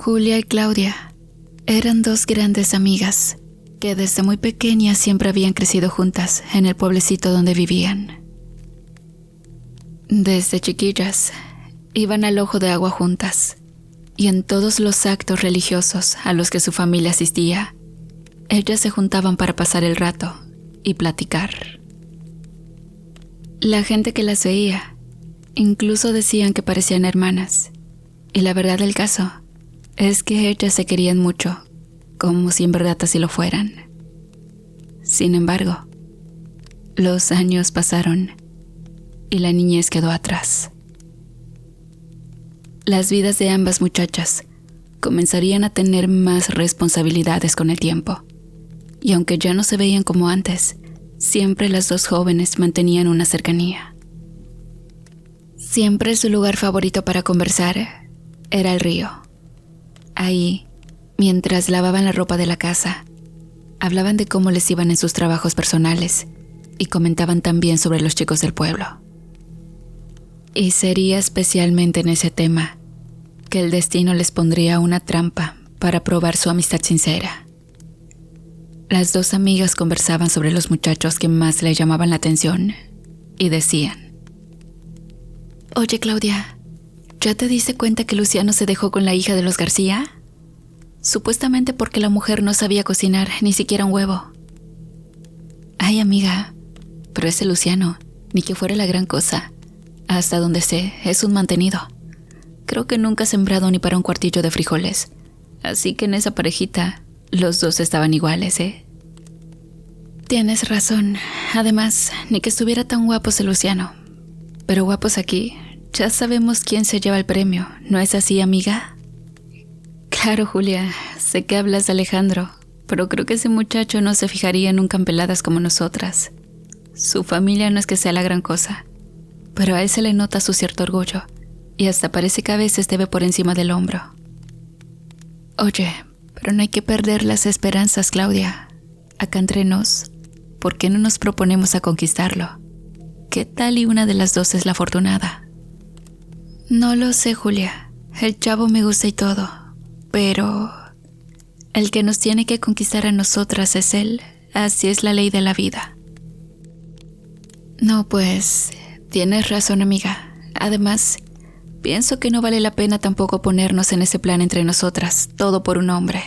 Julia y Claudia eran dos grandes amigas que desde muy pequeñas siempre habían crecido juntas en el pueblecito donde vivían. Desde chiquillas iban al Ojo de Agua juntas y en todos los actos religiosos a los que su familia asistía, ellas se juntaban para pasar el rato y platicar. La gente que las veía incluso decían que parecían hermanas, y la verdad del caso es que ellas se querían mucho, como si en verdad así lo fueran. Sin embargo, los años pasaron y la niñez quedó atrás. Las vidas de ambas muchachas comenzarían a tener más responsabilidades con el tiempo, y aunque ya no se veían como antes, siempre las dos jóvenes mantenían una cercanía. Siempre su lugar favorito para conversar era el río. Ahí, mientras lavaban la ropa de la casa, hablaban de cómo les iban en sus trabajos personales y comentaban también sobre los chicos del pueblo. Y sería especialmente en ese tema que el destino les pondría una trampa para probar su amistad sincera. Las dos amigas conversaban sobre los muchachos que más les llamaban la atención y decían: «Oye, Claudia, ¿ya te diste cuenta que Luciano se dejó con la hija de los García? Supuestamente porque la mujer no sabía cocinar ni siquiera un huevo». «Ay, amiga, pero ese Luciano, ni que fuera la gran cosa. Hasta donde sé, es un mantenido. Creo que nunca ha sembrado ni para un cuartillo de frijoles. Así que en esa parejita, los dos estaban iguales, ¿eh?». «Tienes razón. Además, ni que estuviera tan guapo ese Luciano. Pero guapos aquí, ya sabemos quién se lleva el premio, ¿no es así, amiga?». «Claro, Julia, sé que hablas de Alejandro, pero creo que ese muchacho no se fijaría nunca en peladas como nosotras. Su familia no es que sea la gran cosa, pero a él se le nota su cierto orgullo, y hasta parece que a veces te ve por encima del hombro». «Oye, pero no hay que perder las esperanzas, Claudia. Acá entre nos, ¿por qué no nos proponemos a conquistarlo? ¿Qué tal y una de las dos es la afortunada?». «No lo sé, Julia. El chavo me gusta y todo, pero el que nos tiene que conquistar a nosotras es él. Así es la ley de la vida». «No, pues, tienes razón, amiga. Además, pienso que no vale la pena tampoco ponernos en ese plan entre nosotras, todo por un hombre».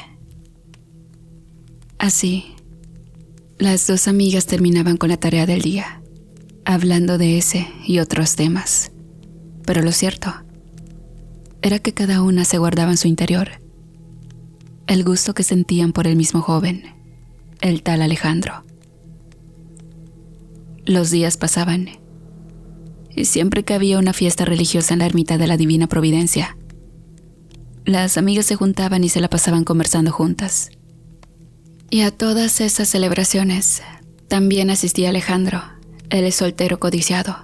Así, las dos amigas terminaban con la tarea del día, hablando de ese y otros temas. Pero lo cierto era que cada una se guardaba en su interior el gusto que sentían por el mismo joven, el tal Alejandro. Los días pasaban, y siempre que había una fiesta religiosa en la ermita de la Divina Providencia, las amigas se juntaban y se la pasaban conversando juntas. Y a todas esas celebraciones también asistía Alejandro, el soltero codiciado.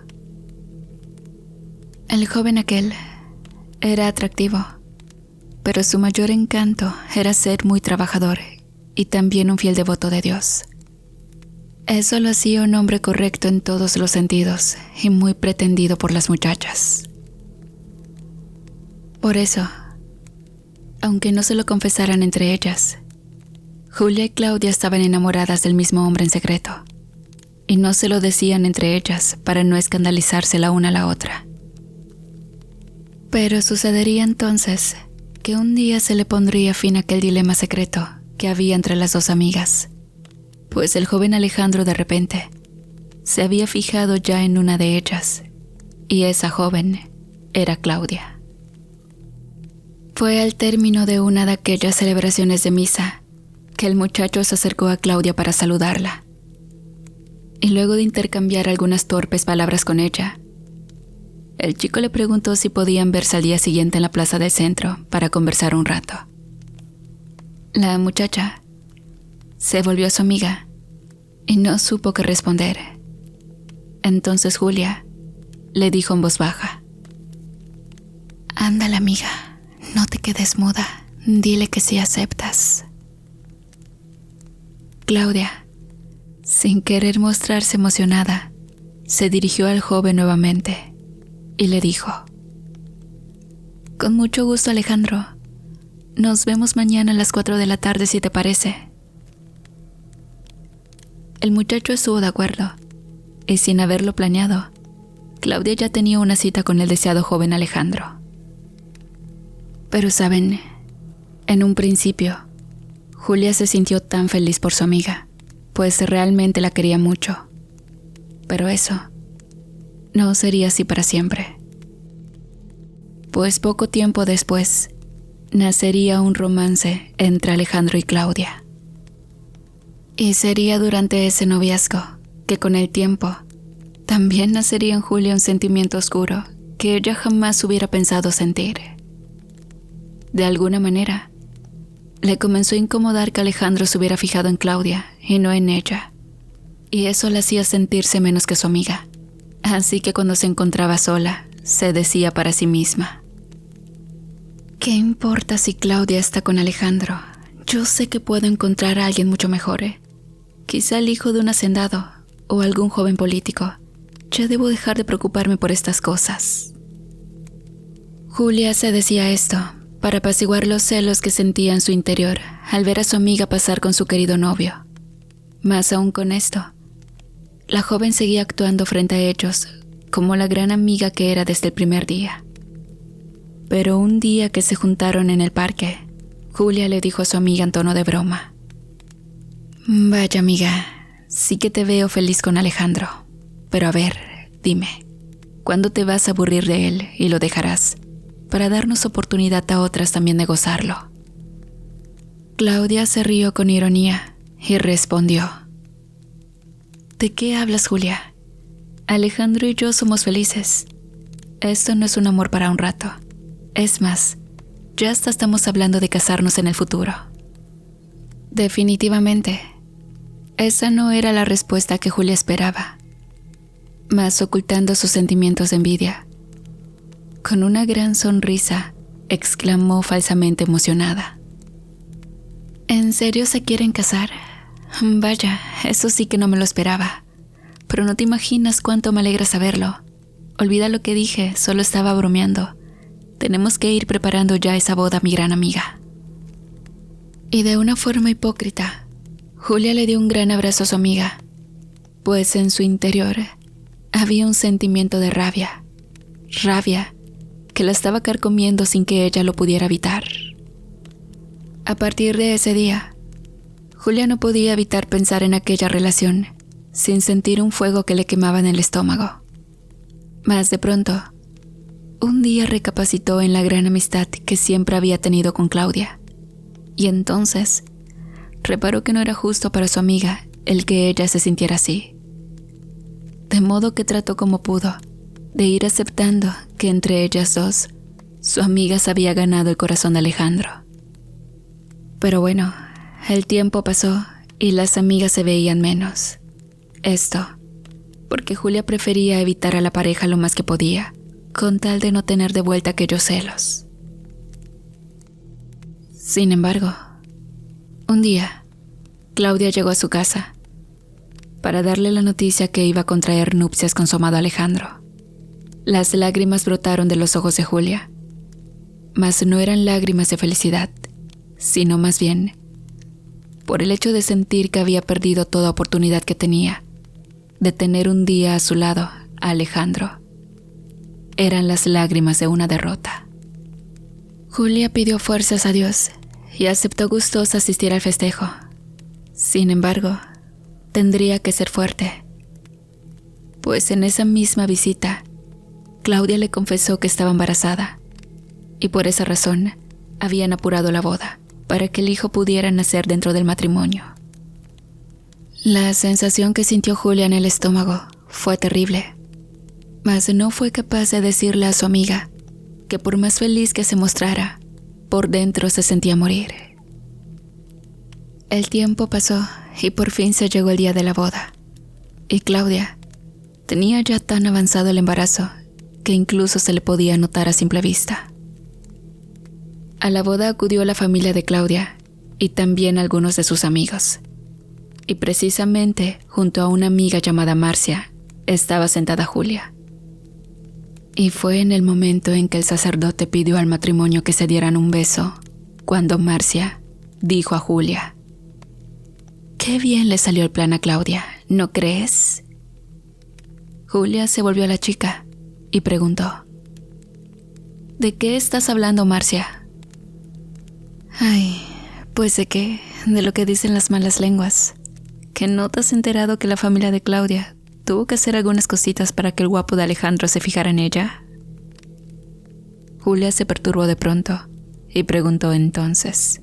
El joven aquel era atractivo, pero su mayor encanto era ser muy trabajador y también un fiel devoto de Dios. Eso lo hacía un hombre correcto en todos los sentidos y muy pretendido por las muchachas. Por eso, aunque no se lo confesaran entre ellas, Julia y Claudia estaban enamoradas del mismo hombre en secreto, y no se lo decían entre ellas para no escandalizarse la una a la otra. Pero sucedería entonces que un día se le pondría fin a aquel dilema secreto que había entre las dos amigas, pues el joven Alejandro de repente se había fijado ya en una de ellas, y esa joven era Claudia. Fue al término de una de aquellas celebraciones de misa que el muchacho se acercó a Claudia para saludarla, y luego de intercambiar algunas torpes palabras con ella, el chico le preguntó si podían verse al día siguiente en la plaza del centro para conversar un rato. La muchacha se volvió a su amiga y no supo qué responder. Entonces Julia le dijo en voz baja: «Ándale, amiga, no te quedes muda, dile que sí aceptas». Claudia, sin querer mostrarse emocionada, se dirigió al joven nuevamente y le dijo: «Con mucho gusto, Alejandro, Nos vemos mañana a las 4 de la tarde si te parece. El muchacho estuvo de acuerdo, y sin haberlo planeado, Claudia ya tenía una cita con el deseado joven Alejandro. Pero saben, en un principio, Julia se sintió tan feliz por su amiga, pues realmente la quería mucho. Pero eso no sería así para siempre. Pues poco tiempo después, nacería un romance entre Alejandro y Claudia. Y sería durante ese noviazgo que con el tiempo también nacería en Julia un sentimiento oscuro que ella jamás hubiera pensado sentir. De alguna manera, le comenzó a incomodar que Alejandro se hubiera fijado en Claudia y no en ella, y eso la hacía sentirse menos que su amiga. Así que cuando se encontraba sola, se decía para sí misma: ¿qué importa si Claudia está con Alejandro? Yo sé que puedo encontrar a alguien mucho mejor, Quizá el hijo de un hacendado o algún joven político. Ya debo dejar de preocuparme por estas cosas. Julia se decía esto para apaciguar los celos que sentía en su interior al ver a su amiga pasar con su querido novio. Más aún con esto, la joven seguía actuando frente a ellos como la gran amiga que era desde el primer día. Pero un día que se juntaron en el parque, Julia le dijo a su amiga en tono de broma: vaya amiga, sí que te veo feliz con Alejandro, pero a ver, dime, ¿cuándo te vas a aburrir de él y lo dejarás, para darnos oportunidad a otras también de gozarlo? Claudia se rió con ironía y respondió: ¿de qué hablas, Julia? Alejandro y yo somos felices. Esto no es un amor para un rato. Es más, ya hasta estamos hablando de casarnos en el futuro. Definitivamente, esa no era la respuesta que Julia esperaba, mas ocultando sus sentimientos de envidia, con una gran sonrisa, exclamó falsamente emocionada: ¿en serio se quieren casar? Vaya, eso sí que no me lo esperaba, pero no te imaginas cuánto me alegra saberlo. Olvida lo que dije, solo estaba bromeando. Tenemos que ir preparando ya esa boda, mi gran amiga. Y de una forma hipócrita, Julia le dio un gran abrazo a su amiga, pues en su interior había un sentimiento de rabia que la estaba carcomiendo sin que ella lo pudiera evitar. A partir de ese día, Julia no podía evitar pensar en aquella relación sin sentir un fuego que le quemaba en el estómago. Mas de pronto, un día recapacitó en la gran amistad que siempre había tenido con Claudia, y entonces reparó que no era justo para su amiga el que ella se sintiera así. De modo que trató como pudo de ir aceptando que entre ellas dos, su amiga se había ganado el corazón de Alejandro. Pero bueno, el tiempo pasó y las amigas se veían menos. Esto porque Julia prefería evitar a la pareja lo más que podía, con tal de no tener de vuelta aquellos celos. Sin embargo, un día, Claudia llegó a su casa para darle la noticia que iba a contraer nupcias con su amado Alejandro. Las lágrimas brotaron de los ojos de Julia, mas no eran lágrimas de felicidad, sino más bien por el hecho de sentir que había perdido toda oportunidad que tenía de tener un día a su lado a Alejandro. Eran las lágrimas de una derrota. Julia pidió fuerzas a Dios y aceptó gustosa asistir al festejo. Sin embargo, tendría que ser fuerte, pues en esa misma visita, Claudia le confesó que estaba embarazada, y por esa razón habían apurado la boda, para que el hijo pudiera nacer dentro del matrimonio. La sensación que sintió Julia en el estómago fue terrible, mas no fue capaz de decirle a su amiga que por más feliz que se mostrara, por dentro se sentía morir. El tiempo pasó y por fin se llegó el día de la boda, y Claudia tenía ya tan avanzado el embarazo que incluso se le podía notar a simple vista. A la boda acudió la familia de Claudia y también algunos de sus amigos. Y precisamente junto a una amiga llamada Marcia estaba sentada Julia. Y fue en el momento en que el sacerdote pidió al matrimonio que se dieran un beso cuando Marcia dijo a Julia: «Qué bien le salió el plan a Claudia, ¿no crees?». Julia se volvió a la chica y preguntó: «¿De qué estás hablando, Marcia?». «Ay, pues de qué, de lo que dicen las malas lenguas. ¿Que no te has enterado que la familia de Claudia tuvo que hacer algunas cositas para que el guapo de Alejandro se fijara en ella?». Julia se perturbó de pronto y preguntó entonces: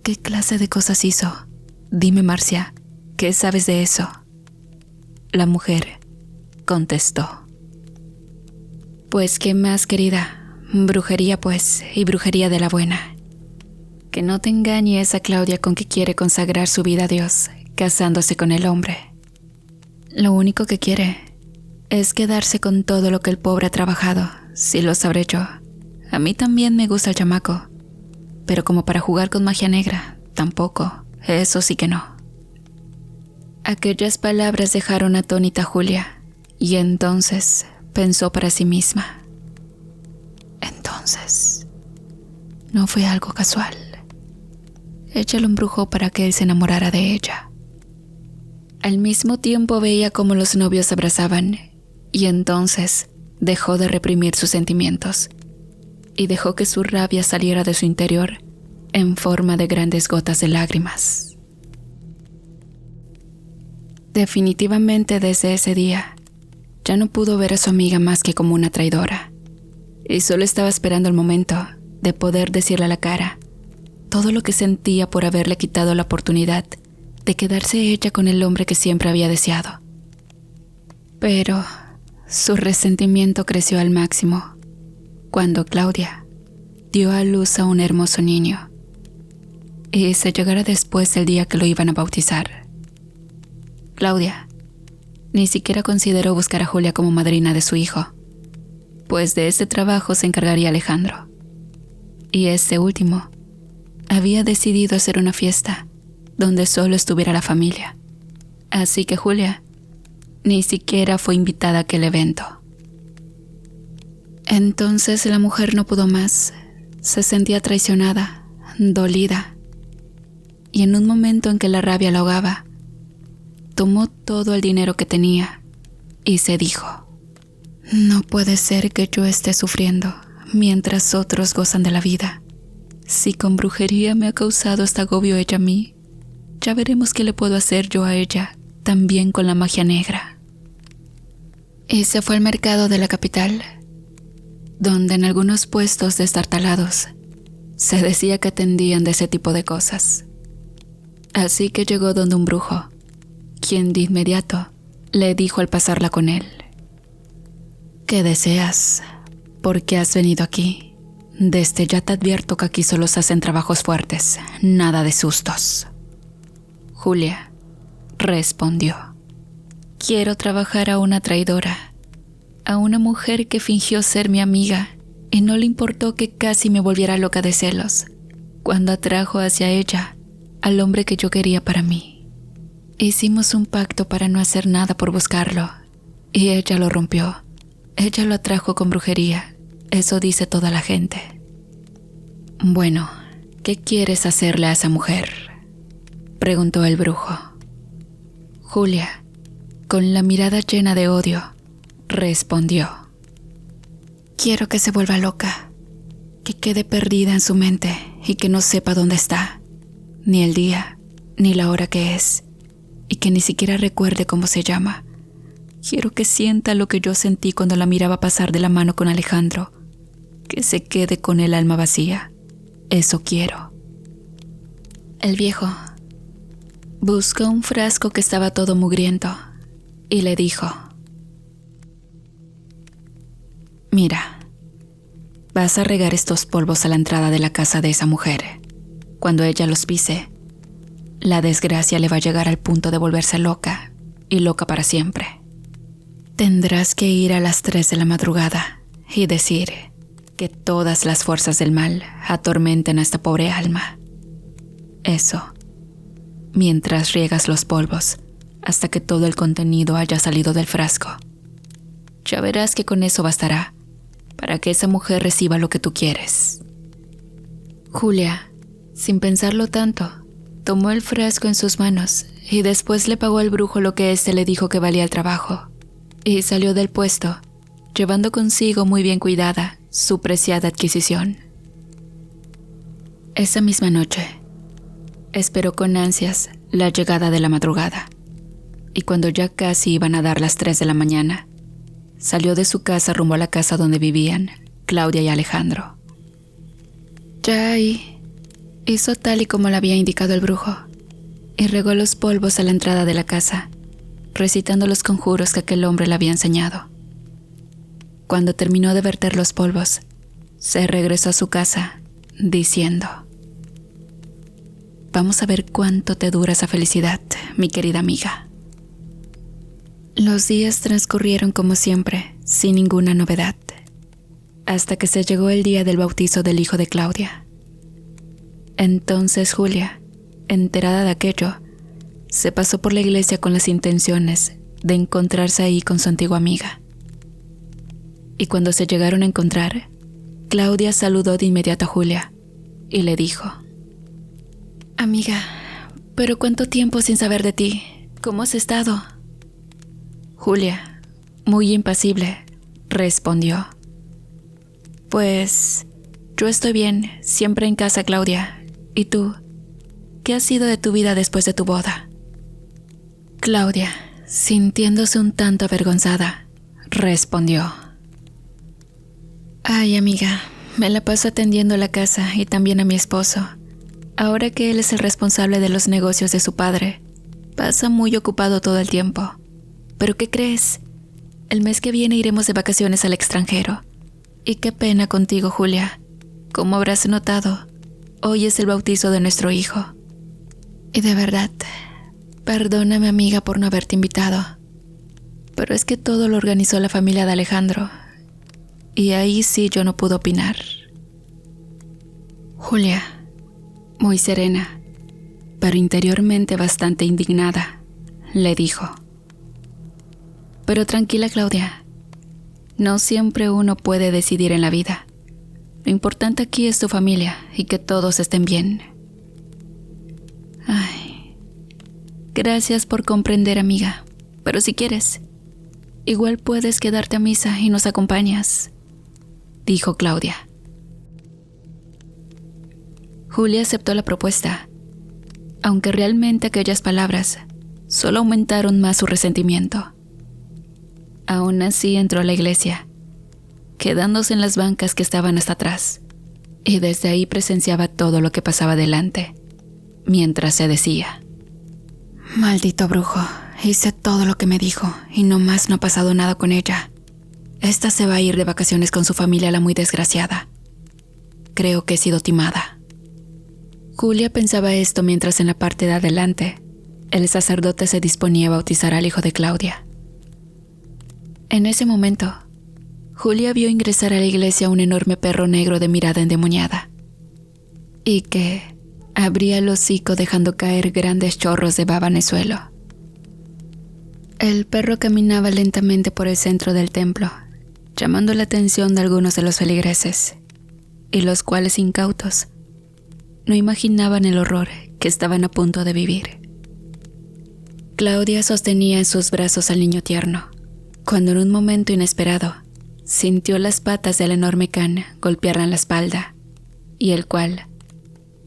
«¿Qué clase de cosas hizo? Dime, Marcia, ¿qué sabes de eso?». La mujer contestó: «Pues qué más, querida, brujería pues, y brujería de la buena. Que no te engañe esa Claudia con que quiere consagrar su vida a Dios, casándose con el hombre. Lo único que quiere es quedarse con todo lo que el pobre ha trabajado, si lo sabré yo. A mí también me gusta el chamaco, pero como para jugar con magia negra, tampoco, eso sí que no». Aquellas palabras dejaron atónita a Julia, y entonces pensó para sí misma: entonces, no fue algo casual. Ella lo embrujó para que él se enamorara de ella. Al mismo tiempo veía cómo los novios se abrazaban, y entonces dejó de reprimir sus sentimientos, y dejó que su rabia saliera de su interior en forma de grandes gotas de lágrimas. Definitivamente desde ese día, ya no pudo ver a su amiga más que como una traidora, y solo estaba esperando el momento de poder decirle a la cara todo lo que sentía por haberle quitado la oportunidad de quedarse ella con el hombre que siempre había deseado. Pero su resentimiento creció al máximo cuando Claudia dio a luz a un hermoso niño, y se llegara después del día que lo iban a bautizar. Claudia ni siquiera consideró buscar a Julia como madrina de su hijo, pues de ese trabajo se encargaría Alejandro. Y ese último había decidido hacer una fiesta donde solo estuviera la familia, así que Julia ni siquiera fue invitada a aquel evento. Entonces la mujer no pudo más, se sentía traicionada, dolida, y en un momento en que la rabia la ahogaba, tomó todo el dinero que tenía y se dijo: «No puede ser que yo esté sufriendo mientras otros gozan de la vida. Si con brujería me ha causado este agobio ella a mí, ya veremos qué le puedo hacer yo a ella, también con la magia negra». Y se fue al mercado de la capital, donde en algunos puestos destartalados se decía que atendían de ese tipo de cosas. Así que llegó donde un brujo, quien de inmediato le dijo al pasarla con él: «¿Qué deseas? ¿Por qué has venido aquí? Desde ya te advierto que aquí solo se hacen trabajos fuertes, nada de sustos». Julia respondió: «Quiero trabajar a una traidora, a una mujer que fingió ser mi amiga y no le importó que casi me volviera loca de celos cuando atrajo hacia ella al hombre que yo quería para mí. Hicimos un pacto para no hacer nada por buscarlo, y ella lo rompió. Ella lo atrajo con brujería, eso dice toda la gente». «Bueno, ¿qué quieres hacerle a esa mujer?», preguntó el brujo. Julia, con la mirada llena de odio, respondió: «Quiero que se vuelva loca, que quede perdida en su mente y que no sepa dónde está, ni el día, ni la hora que es, y que ni siquiera recuerde cómo se llama. Quiero que sienta lo que yo sentí cuando la miraba pasar de la mano con Alejandro, que se quede con el alma vacía. Eso quiero». El viejo buscó un frasco que estaba todo mugriento y le dijo: «Mira, vas a regar estos polvos a la entrada de la casa de esa mujer. Cuando ella los pise, la desgracia le va a llegar al punto de volverse loca, y loca para siempre. Tendrás que ir a las 3 de la madrugada y decir que todas las fuerzas del mal atormenten a esta pobre alma. Eso, mientras riegas los polvos hasta que todo el contenido haya salido del frasco. Ya verás que con eso bastará para que esa mujer reciba lo que tú quieres». Julia, sin pensarlo tanto, tomó el frasco en sus manos y después le pagó al brujo lo que éste le dijo que valía el trabajo, y salió del puesto, llevando consigo muy bien cuidada su preciada adquisición. Esa misma noche, esperó con ansias la llegada de la madrugada, y cuando ya casi iban a dar las 3 de la mañana, salió de su casa rumbo a la casa donde vivían Claudia y Alejandro. Ya ahí, hizo tal y como le había indicado el brujo, y regó los polvos a la entrada de la casa, recitando los conjuros que aquel hombre le había enseñado. Cuando terminó de verter los polvos, se regresó a su casa, diciendo: «Vamos a ver cuánto te dura esa felicidad, mi querida amiga». Los días transcurrieron como siempre, sin ninguna novedad, hasta que se llegó el día del bautizo del hijo de Claudia. Entonces Julia, enterada de aquello, se pasó por la iglesia con las intenciones de encontrarse ahí con su antigua amiga. Y cuando se llegaron a encontrar, Claudia saludó de inmediato a Julia y le dijo: «Amiga, pero ¿cuánto tiempo sin saber de ti? ¿Cómo has estado?». Julia, muy impasible, respondió: «Pues, yo estoy bien, siempre en casa, Claudia. ¿Y tú? ¿Qué ha sido de tu vida después de tu boda?». Claudia, sintiéndose un tanto avergonzada, respondió: «Ay, amiga, me la paso atendiendo la casa y también a mi esposo. Ahora que él es el responsable de los negocios de su padre, pasa muy ocupado todo el tiempo. Pero ¿qué crees? El mes que viene iremos de vacaciones al extranjero. Y qué pena contigo, Julia. Como habrás notado, hoy es el bautizo de nuestro hijo. Y de verdad, perdóname, amiga, por no haberte invitado. Pero es que todo lo organizó la familia de Alejandro. Y ahí sí yo no pude opinar». Julia, muy serena, pero interiormente bastante indignada, le dijo: «Pero tranquila, Claudia. No siempre uno puede decidir en la vida. Lo importante aquí es tu familia y que todos estén bien». «Ay, gracias por comprender, amiga. Pero si quieres, igual puedes quedarte a misa y nos acompañas», dijo Claudia. Julia aceptó la propuesta, aunque realmente aquellas palabras solo aumentaron más su resentimiento. Aún así entró a la iglesia, quedándose en las bancas que estaban hasta atrás, y desde ahí presenciaba todo lo que pasaba delante, mientras se decía: «Maldito brujo, hice todo lo que me dijo y nomás no ha pasado nada con ella. Esta se va a ir de vacaciones con su familia, la muy desgraciada. Creo que he sido timada». Julia pensaba esto mientras en la parte de adelante, el sacerdote se disponía a bautizar al hijo de Claudia. En ese momento, Julia vio ingresar a la iglesia un enorme perro negro de mirada endemoniada, y que abría el hocico dejando caer grandes chorros de baba en el suelo. El perro caminaba lentamente por el centro del templo, llamando la atención de algunos de los feligreses, y los cuales, incautos, no imaginaban el horror que estaban a punto de vivir. Claudia sostenía en sus brazos al niño tierno, cuando en un momento inesperado sintió las patas del enorme can golpearla en la espalda, y el cual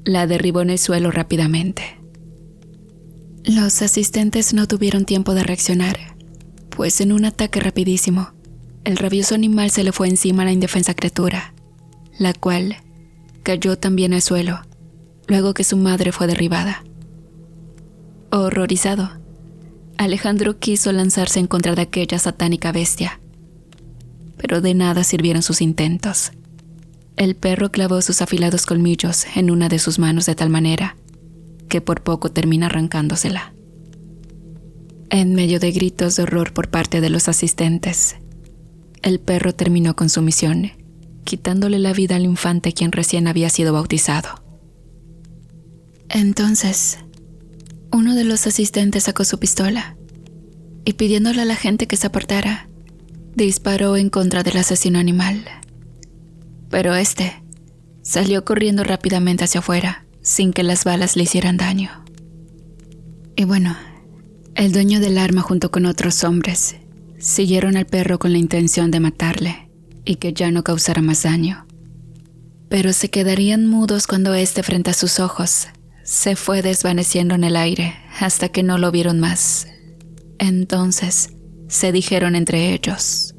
la derribó en el suelo rápidamente. Los asistentes no tuvieron tiempo de reaccionar, pues en un ataque rapidísimo, el rabioso animal se le fue encima a la indefensa criatura, la cual cayó también al suelo, luego que su madre fue derribada. Horrorizado, Alejandro quiso lanzarse en contra de aquella satánica bestia, pero de nada sirvieron sus intentos. El perro clavó sus afilados colmillos en una de sus manos de tal manera que por poco termina arrancándosela. En medio de gritos de horror por parte de los asistentes, el perro terminó con su misión, quitándole la vida al infante quien recién había sido bautizado. Entonces, uno de los asistentes sacó su pistola y, pidiéndole a la gente que se apartara, disparó en contra del asesino animal. Pero este Salió corriendo rápidamente hacia afuera, sin que las balas le hicieran daño. Y bueno, el dueño del arma junto con otros hombres siguieron al perro con la intención de matarle y que ya no causara más daño. Pero se quedarían mudos cuando éste, frente a sus ojos, se fue desvaneciendo en el aire hasta que no lo vieron más. Entonces se dijeron entre ellos: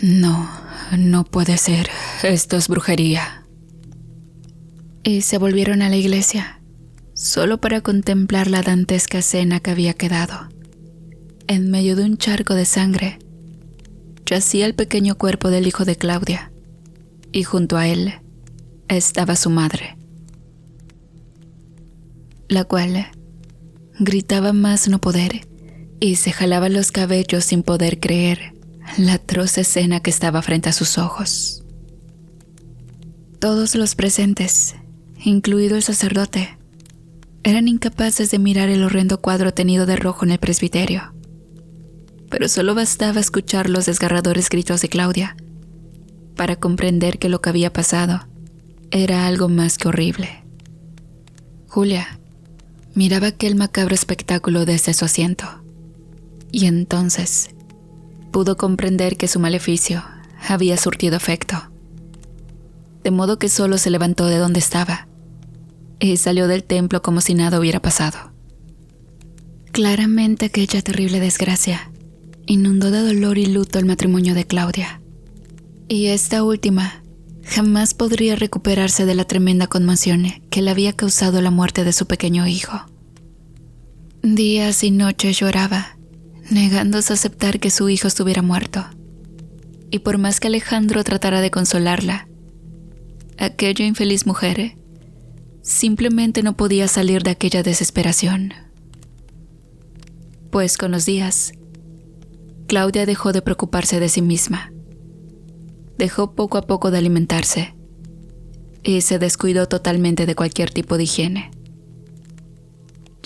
No puede ser, esto es brujería. Y se volvieron a la iglesia, solo para contemplar la dantesca escena que había quedado. En medio de un charco de sangre, yacía el pequeño cuerpo del hijo de Claudia, y junto a él estaba su madre, la cual gritaba más no poder y se jalaba los cabellos sin poder creer la atroz escena que estaba frente a sus ojos. Todos los presentes, incluido el sacerdote, eran incapaces de mirar el horrendo cuadro teñido de rojo en el presbiterio. Pero solo bastaba escuchar los desgarradores gritos de Claudia para comprender que lo que había pasado era algo más que horrible. Julia miraba aquel macabro espectáculo desde su asiento, y entonces pudo comprender que su maleficio había surtido efecto. De modo que solo se levantó de donde estaba y salió del templo como si nada hubiera pasado. Claramente aquella terrible desgracia inundó de dolor y luto el matrimonio de Claudia, y esta última jamás podría recuperarse de la tremenda conmoción que le había causado la muerte de su pequeño hijo. Días y noches lloraba, negándose a aceptar que su hijo estuviera muerto, y por más que Alejandro tratara de consolarla, aquella infeliz mujer simplemente no podía salir de aquella desesperación. Pues con los días, Claudia dejó de preocuparse de sí misma. Dejó poco a poco de alimentarse y se descuidó totalmente de cualquier tipo de higiene,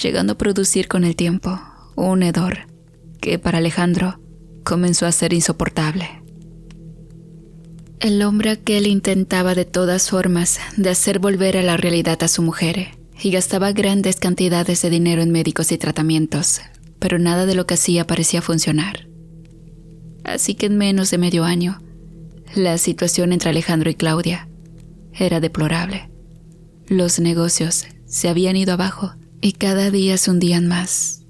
llegando a producir con el tiempo un hedor que para Alejandro comenzó a ser insoportable. El hombre aquel intentaba de todas formas de hacer volver a la realidad a su mujer y gastaba grandes cantidades de dinero en médicos y tratamientos, pero nada de lo que hacía parecía funcionar. Así que en menos de medio año, la situación entre Alejandro y Claudia era deplorable. Los negocios se habían ido abajo y cada día se hundían más.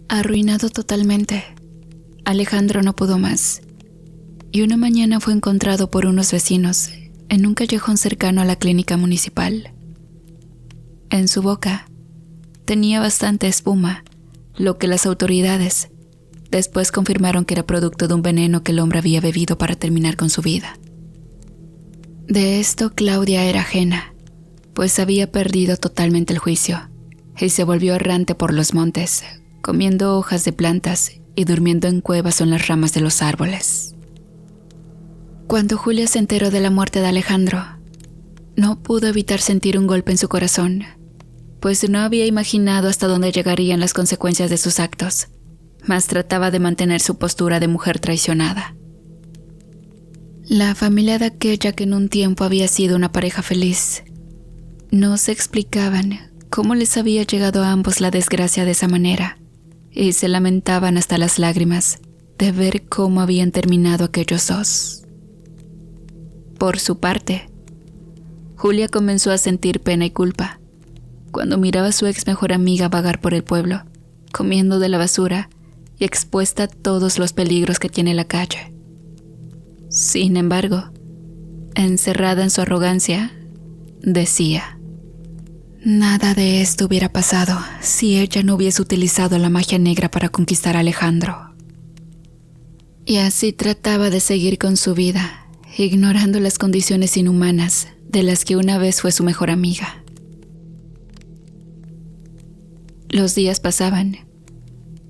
Arruinado totalmente, Alejandro no pudo más, y una mañana fue encontrado por unos vecinos en un callejón cercano a la clínica municipal. En su boca tenía bastante espuma, lo que las autoridades después confirmaron que era producto de un veneno que el hombre había bebido para terminar con su vida. De esto Claudia era ajena, pues había perdido totalmente el juicio y se volvió errante por los montes, comiendo hojas de plantas y durmiendo en cuevas o en las ramas de los árboles. Cuando Julia se enteró de la muerte de Alejandro, no pudo evitar sentir un golpe en su corazón, pues no había imaginado hasta dónde llegarían las consecuencias de sus actos, mas trataba de mantener su postura de mujer traicionada. La familia de aquella que en un tiempo había sido una pareja feliz, no se explicaban cómo les había llegado a ambos la desgracia de esa manera, y se lamentaban hasta las lágrimas de ver cómo habían terminado aquellos dos. Por su parte, Julia comenzó a sentir pena y culpa cuando miraba a su ex mejor amiga vagar por el pueblo, comiendo de la basura y expuesta a todos los peligros que tiene la calle. Sin embargo, encerrada en su arrogancia, decía: nada de esto hubiera pasado si ella no hubiese utilizado la magia negra para conquistar a Alejandro. Y así trataba de seguir con su vida, ignorando las condiciones inhumanas de las que una vez fue su mejor amiga. Los días pasaban,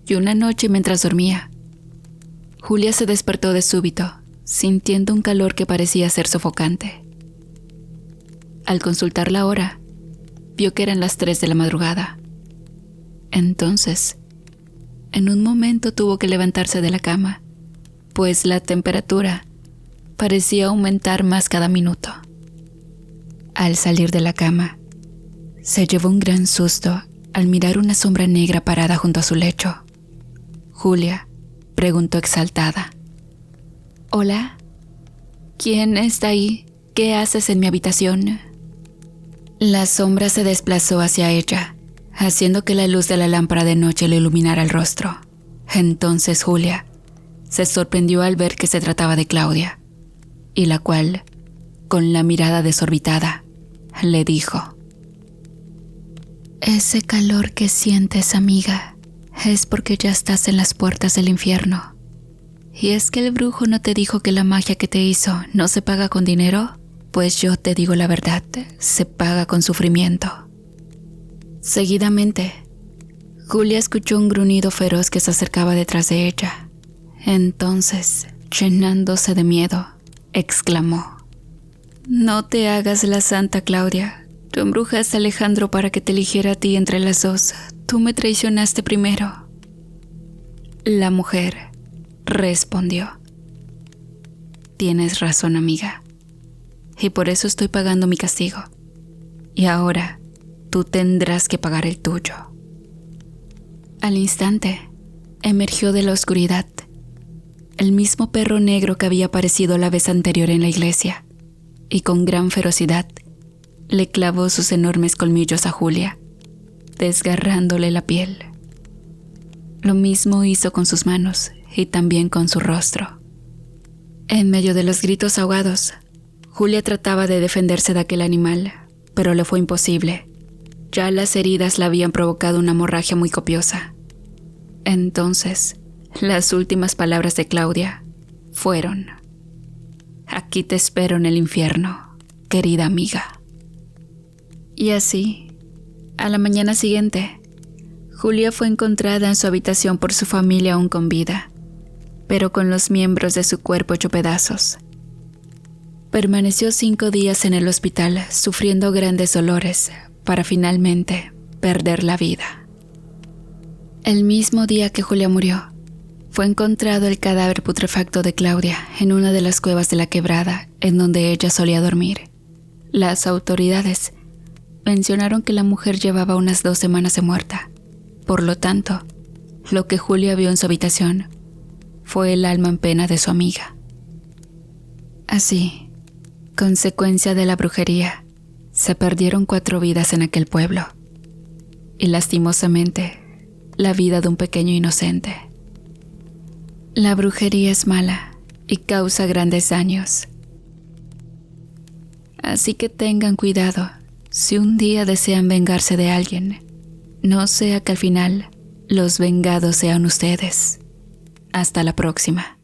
y una noche mientras dormía, Julia se despertó de súbito, sintiendo un calor que parecía ser sofocante. Al consultar la hora, vio que eran las 3 de la madrugada. Entonces, en un momento tuvo que levantarse de la cama, pues la temperatura parecía aumentar más cada minuto. Al salir de la cama, se llevó un gran susto al mirar una sombra negra parada junto a su lecho. Julia preguntó exaltada: «¿Hola? ¿Quién está ahí? ¿Qué haces en mi habitación?» La sombra se desplazó hacia ella, haciendo que la luz de la lámpara de noche le iluminara el rostro. Entonces Julia se sorprendió al ver que se trataba de Claudia, y la cual, con la mirada desorbitada, le dijo: «Ese calor que sientes, amiga, es porque ya estás en las puertas del infierno. ¿Y es que el brujo no te dijo que la magia que te hizo no se paga con dinero? Pues yo te digo la verdad, se paga con sufrimiento». Seguidamente, Julia escuchó un gruñido feroz que se acercaba detrás de ella. Entonces, llenándose de miedo, exclamó: «No te hagas la santa, Claudia. Tú embrujaste a Alejandro para que te eligiera a ti entre las dos. Tú me traicionaste primero». La mujer respondió: «Tienes razón, amiga. Y por eso estoy pagando mi castigo. Y ahora tú tendrás que pagar el tuyo». Al instante, emergió de la oscuridad el mismo perro negro que había aparecido la vez anterior en la iglesia, y con gran ferocidad le clavó sus enormes colmillos a Julia, desgarrándole la piel. Lo mismo hizo con sus manos y también con su rostro. En medio de los gritos ahogados, Julia trataba de defenderse de aquel animal, pero le fue imposible. Ya las heridas le habían provocado una hemorragia muy copiosa. Entonces, las últimas palabras de Claudia fueron: «Aquí te espero en el infierno, querida amiga». Y así, a la mañana siguiente, Julia fue encontrada en su habitación por su familia aún con vida, pero con los miembros de su cuerpo hecho pedazos. Permaneció 5 días en el hospital sufriendo grandes dolores para finalmente perder la vida. El mismo día que Julia murió, fue encontrado el cadáver putrefacto de Claudia en una de las cuevas de la quebrada en donde ella solía dormir. Las autoridades mencionaron que la mujer llevaba unas 2 semanas de muerta. Por lo tanto, lo que Julia vio en su habitación fue el alma en pena de su amiga. Así, consecuencia de la brujería, se perdieron 4 vidas en aquel pueblo, y lastimosamente, la vida de un pequeño inocente. La brujería es mala y causa grandes daños. Así que tengan cuidado si un día desean vengarse de alguien, no sea que al final los vengados sean ustedes. Hasta la próxima.